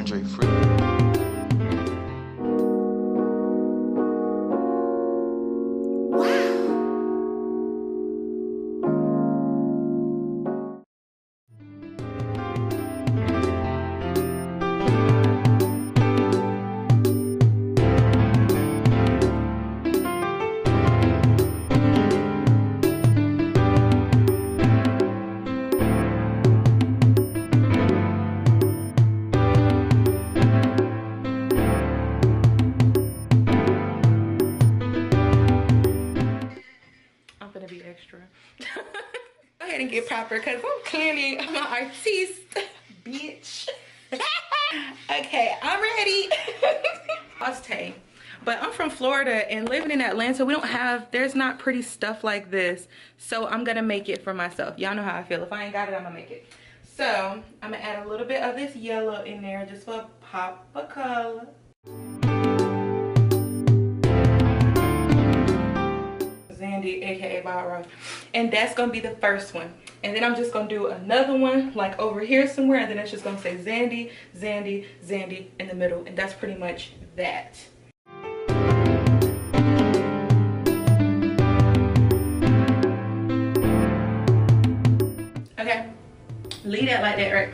carbohydrate free. Go ahead and get proper because I'm clearly an artiste, bitch. Okay, I'm ready. But I'm from Florida and living in Atlanta, there's not pretty stuff like this. So I'm gonna make it for myself. Y'all know how I feel. If I ain't got it, I'm gonna make it. So I'm gonna add a little bit of this yellow in there just for a pop of color. Zandy, aka Bob Ross, and that's gonna be the first one, and then I'm just gonna do another one like over here somewhere, and then it's just gonna say Zandy, Zandy, Zandy in the middle, and that's pretty much that. Okay, leave that like that, right?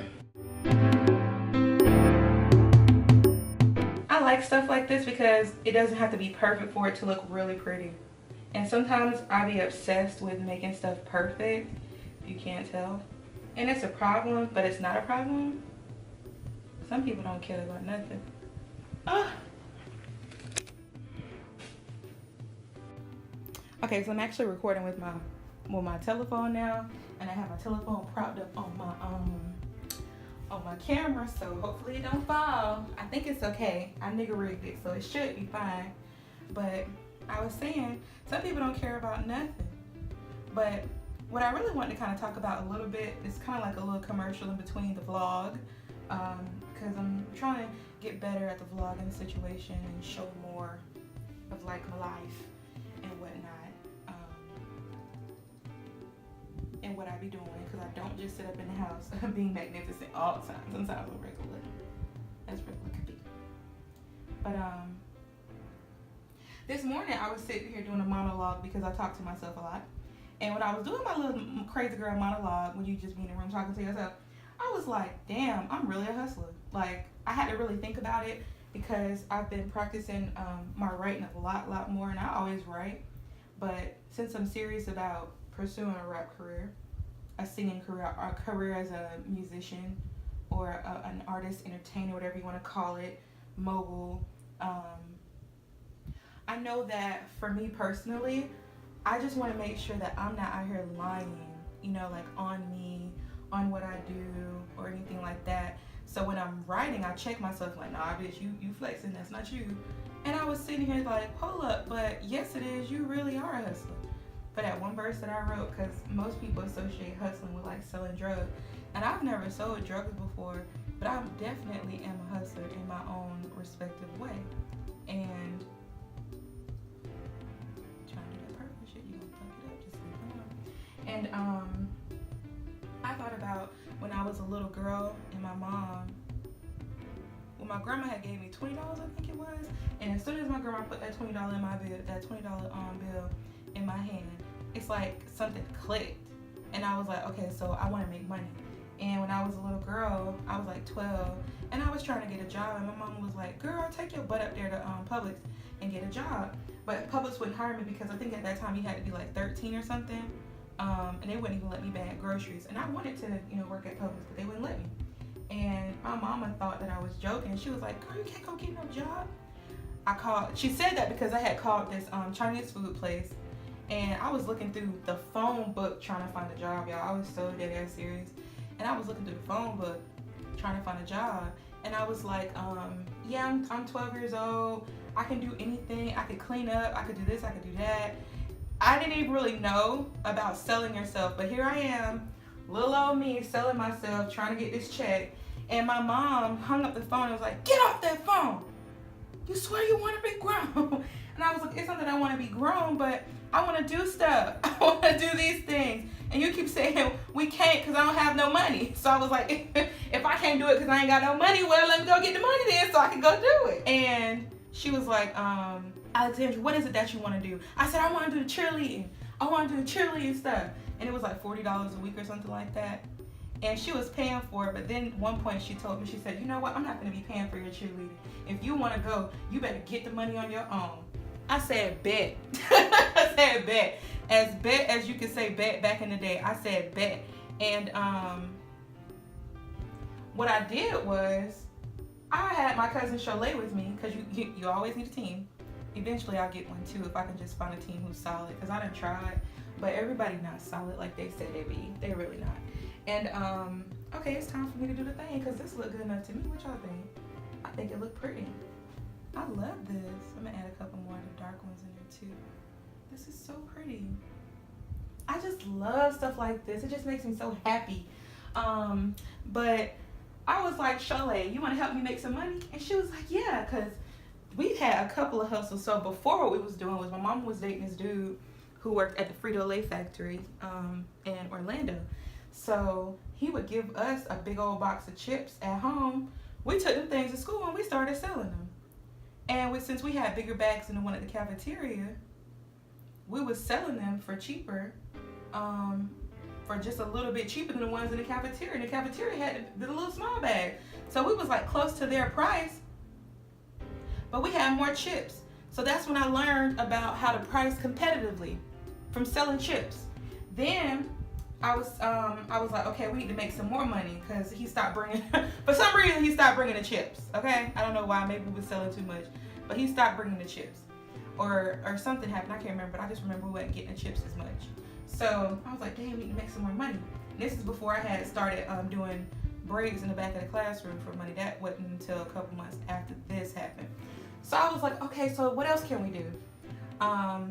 I like stuff like this because it doesn't have to be perfect for it to look really pretty. And sometimes I be obsessed with making stuff perfect, if you can't tell. And it's a problem, but it's not a problem. Some people don't care about nothing. Okay, so I'm actually recording with my telephone now, and I have my telephone propped up on my camera, so hopefully it don't fall. I think it's okay. I nigga rigged it, so it should be fine. But I was saying, some people don't care about nothing. But what I really wanted to kind of talk about a little bit is kind of like a little commercial in between the vlog, because I'm trying to get better at the vlogging situation and show more of like my life and whatnot, and what I be doing, because I don't just sit up in the house being magnificent all the time. Sometimes I'm regular, as regular could be. But this morning I was sitting here doing a monologue because I talk to myself a lot. And when I was doing my little crazy girl monologue, when you just be in the room talking to yourself, I was like, damn, I'm really a hustler. Like, I had to really think about it because I've been practicing my writing a lot more, and I always write. But since I'm serious about pursuing a rap career, a singing career, or a career as a musician, or an artist, entertainer, whatever you want to call it, mogul, I know that for me personally, I just want to make sure that I'm not out here lying, you know, like on me, on what I do, or anything like that. So when I'm writing, I check myself like, nah, bitch, you flexing, that's not you. And I was sitting here like, hold up, but yes it is, you really are a hustler. For that one verse that I wrote, because most people associate hustling with like selling drugs. And I've never sold drugs before, but I definitely am a hustler in my own respective way. And And I thought about when I was a little girl and my mom, well, my grandma had gave me $20, I think it was, and as soon as my grandma put that $20 in my bill, that $20 bill in my hand, it's like something clicked, and I was like, okay, so I want to make money. And when I was a little girl, I was like 12, and I was trying to get a job, and my mom was like, girl, take your butt up there to Publix and get a job. But Publix wouldn't hire me because I think at that time you had to be like 13 or something. And they wouldn't even let me bag groceries. And I wanted to, you know, work at Publix, but they wouldn't let me. And my mama thought that I was joking. She was like, girl, you can't go get no job. She said that because I had called this Chinese food place, and I was looking through the phone book trying to find a job, y'all. I was so dead ass serious. And I was looking through the phone book trying to find a job. And I was like, yeah, I'm 12 years old. I can do anything. I could clean up. I could do this. I could do that. I didn't even really know about selling yourself, but here I am, little old me, selling myself, trying to get this check. And my mom hung up the phone and was like, get off that phone. You swear you want to be grown? And I was like, it's not that I want to be grown, but I want to do stuff. I want to do these things. And you keep saying we can't because I don't have no money. So I was like, if I I can't do it because I ain't got no money. Well, let me go get the money then so I can go do it. And she was like, Alexandra, what is it that you want to do? I said, I want to do the cheerleading. I want to do the cheerleading stuff. And it was like $40 a week or something like that. And she was paying for it, but then one point she told me, she said, you know what, I'm not going to be paying for your cheerleading. If you want to go, you better get the money on your own. I said, bet. I said, bet. As bet as you could say bet back in the day, I said, bet. And what I did was, I had my cousin Cholea with me, because you always need a team. Eventually I'll get one too if I can just find a team who's solid, because I done tried, but everybody not solid like they said they be. They're really not. And okay, it's time for me to do the thing, because this look good enough to me. What y'all think? I think it look pretty. I love this. I'm gonna add a couple more of the dark ones in there too. This is so pretty. I just love stuff like this. It just makes me so happy. But I was like, Cholea, you want to help me make some money? And she was like, yeah, because we had a couple of hustles. So before, what we was doing was my mom was dating this dude who worked at the Frito-Lay factory in Orlando. So he would give us a big old box of chips at home. We took them things to school and we started selling them. And since we had bigger bags than the one at the cafeteria, we was selling them for cheaper, for just a little bit cheaper than the ones in the cafeteria. And the cafeteria had the little small bag. So we was like close to their price, but we had more chips. So that's when I learned about how to price competitively from selling chips. Then I was like, okay, we need to make some more money, because he stopped bringing, for some reason he stopped bringing the chips, okay? I don't know why, maybe we were selling too much, but he stopped bringing the chips. Or something happened, I can't remember, but I just remember we wasn't getting the chips as much. So I was like, damn, we need to make some more money. And this is before I had started doing breaks in the back of the classroom for money. That wasn't until a couple months after this happened. So I was like, okay, so what else can we do? I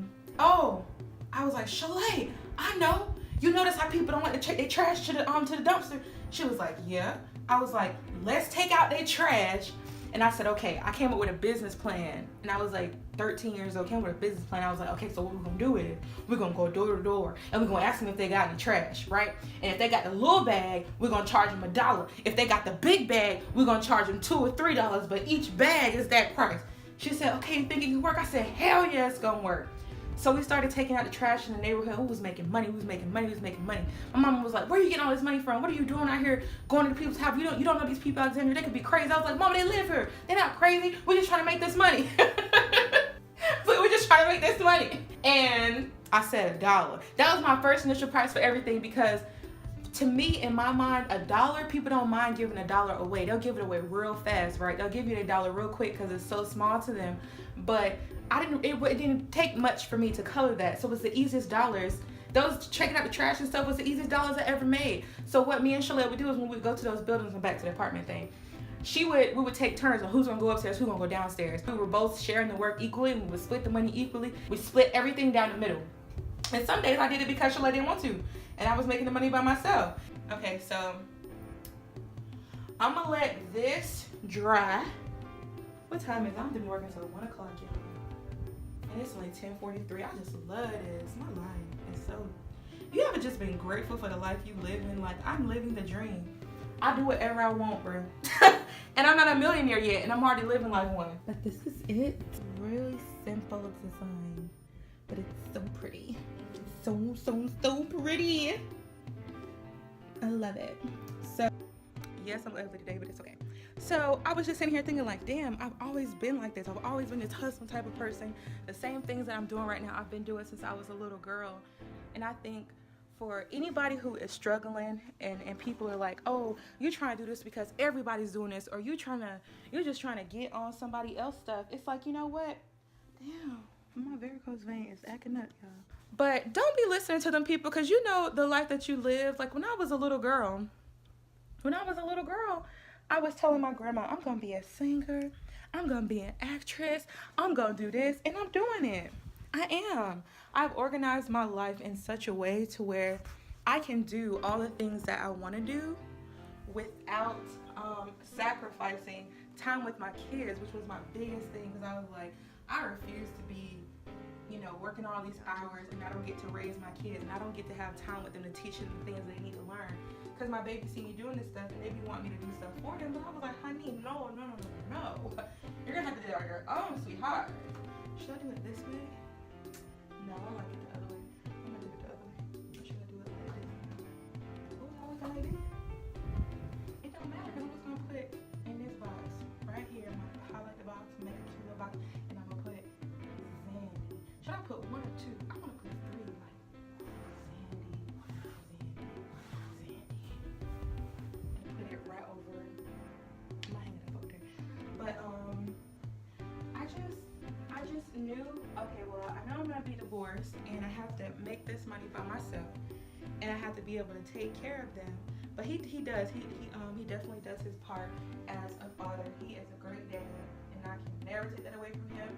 was like, Cholea, I know. You notice how people don't like to take their trash to the dumpster? She was like, yeah. I was like, let's take out their trash. And I said, okay, I came up with a business plan. And I was like 13 years old, came up with a business plan. I was like, okay, so what we're gonna do is, we're gonna go door to door and we're gonna ask them if they got any trash, right? And if they got the little bag, we're gonna charge them $1. If they got the big bag, we're gonna charge them $2 or $3, but each bag is that price. She said, okay, you think it can work? I said, hell yeah, it's gonna work. So we started taking out the trash in the neighborhood. Who was making money? Who was making money? Who was making money? My mama was like, where are you getting all this money from? What are you doing out here going to people's house? You don't know these people, Alexandra. They could be crazy. I was like, Mama, they live here. They're not crazy. We're just trying to make this money. So we're just trying to make this money. And I said $1. That was my first initial price for everything, because to me, in my mind, $1, people don't mind giving $1 away. They'll give it away real fast, right? They'll give you $1 real quick because it's so small to them. But it didn't take much for me to color that. So it was the easiest dollars. Those checking out the trash and stuff was the easiest dollars I ever made. So what me and Cholea would do is when we would go to those buildings and back to the apartment thing, we would take turns on who's gonna go upstairs, who's gonna go downstairs. We were both sharing the work equally, and we would split the money equally. We split everything down the middle. And some days I did it because Cholea didn't want to, and I was making the money by myself. Okay, so I'm gonna let this dry. What time is it? I'm gonna be working until 1 o'clock, y'all. And it's only 10:43. I just love this. My life is so. You ever just been grateful for the life you live in? Like, I'm living the dream. I do whatever I want, bro. And I'm not a millionaire yet, and I'm already living like one. But this is it. It's really simple design, but it's so pretty. So pretty. I love it. So, yes, I'm ugly today, but it's okay. So I was just sitting here thinking like, damn, I've always been like this. I've always been this hustling type of person. The same things that I'm doing right now, I've been doing since I was a little girl. And I think for anybody who is struggling and people are like, oh, you're trying to do this because everybody's doing this, or you're just trying to get on somebody else's stuff. It's like, you know what? Damn, my varicose vein is acting up, y'all. But don't be listening to them people, because you know the life that you live. Like when I was a little girl, I was telling my grandma, I'm going to be a singer. I'm going to be an actress. I'm going to do this. And I'm doing it. I am. I've organized my life in such a way to where I can do all the things that I want to do without sacrificing time with my kids, which was my biggest thing. Because I was like, I refuse to be, working all these hours and I don't get to raise my kids and I don't get to have time with them to teach them the things they need to learn. Because my baby see me doing this stuff and they be wanting me to do stuff for them, but I was like, honey, no. You're gonna have to do it on your own, sweetheart. Should I do it this way? No, I like it the other way. I'm gonna do it the other way. Or should I do it like this? Oh, I was like this. It don't matter because I'm just gonna put in this box right here. I'm gonna highlight the box, make it a cute little box, and I'm gonna put Sandy. Should I put 1 or 2? I wanna put 3, like Sandy. And put it right over. I'm not hanging it up there. But I just knew, okay, well, I know I'm gonna be divorced and I have to make this money by myself and I have to be able to take care of them. But he does. He definitely does his part as a father. He is a great dad and I can never take that away from him.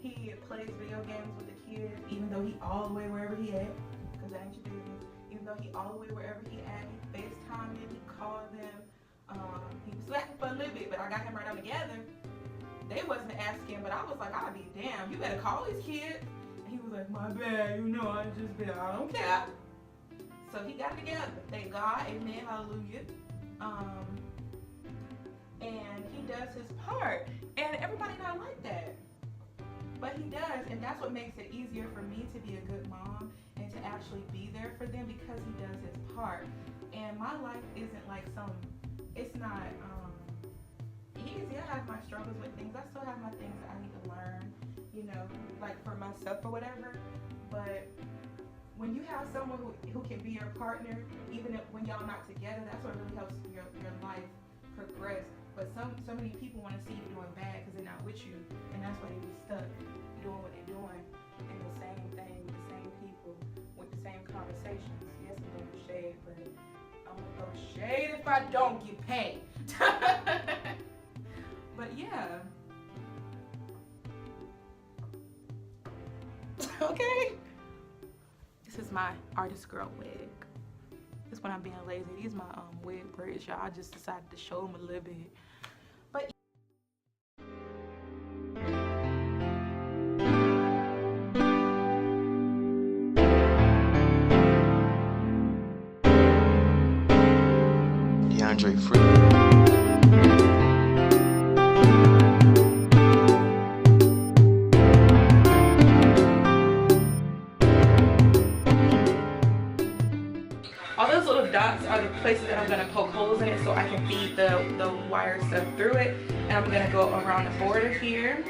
He plays video games with the kids even though he all the way wherever he at, because that ain't your business. Even though he all the way wherever he at, he FaceTimed them, he called them. He was slacking for a little bit, but I got him right on together. They wasn't asking, but I was like, I'll be damned. You better call these kids. And he was like, my bad, I just been, I don't care. So he got it together. Thank God, amen, hallelujah. And he does his part. And everybody not like that. But he does, and that's what makes it easier for me to be a good mom and to actually be there for them because he does his part. And my life isn't like it's not easy. I have my struggles with things. I still have my things that I need to learn, like for myself or whatever. But when you have someone who can be your partner, even when y'all not together, that's what really helps your life progress. But so many people want to see you doing bad because they're not with you, and that's why they be stuck doing what they're doing and the same thing with the same people with the same conversations. Yes, I'm gonna shade, but I'm gonna throw shade if I don't get paid. But yeah. Okay. This is my artist girl wig. This is when I'm being lazy. These are my wig braids, y'all. I just decided to show them a little bit. But DeAndre Free. all those little dots are the places that I'm gonna poke holes in it so I can feed the wire stuff through it. And I'm gonna go around the border here.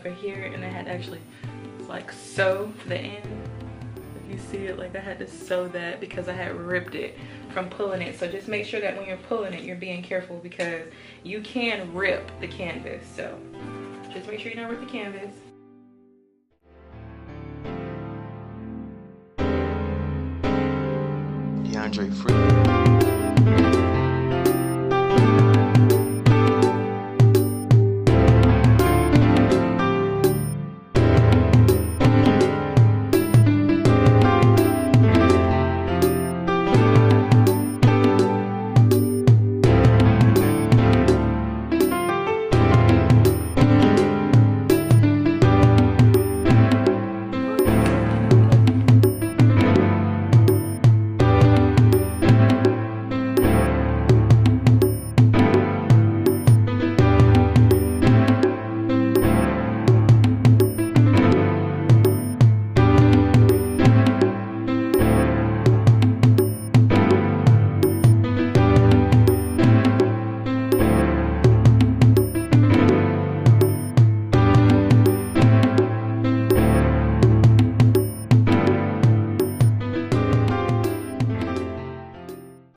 over here, and I had to actually like sew the end. If you see it, like I had to sew that because I had ripped it from pulling it. So just make sure that when you're pulling it, you're being careful because you can rip the canvas. So just make sure you don't rip the canvas. DeAndre Free.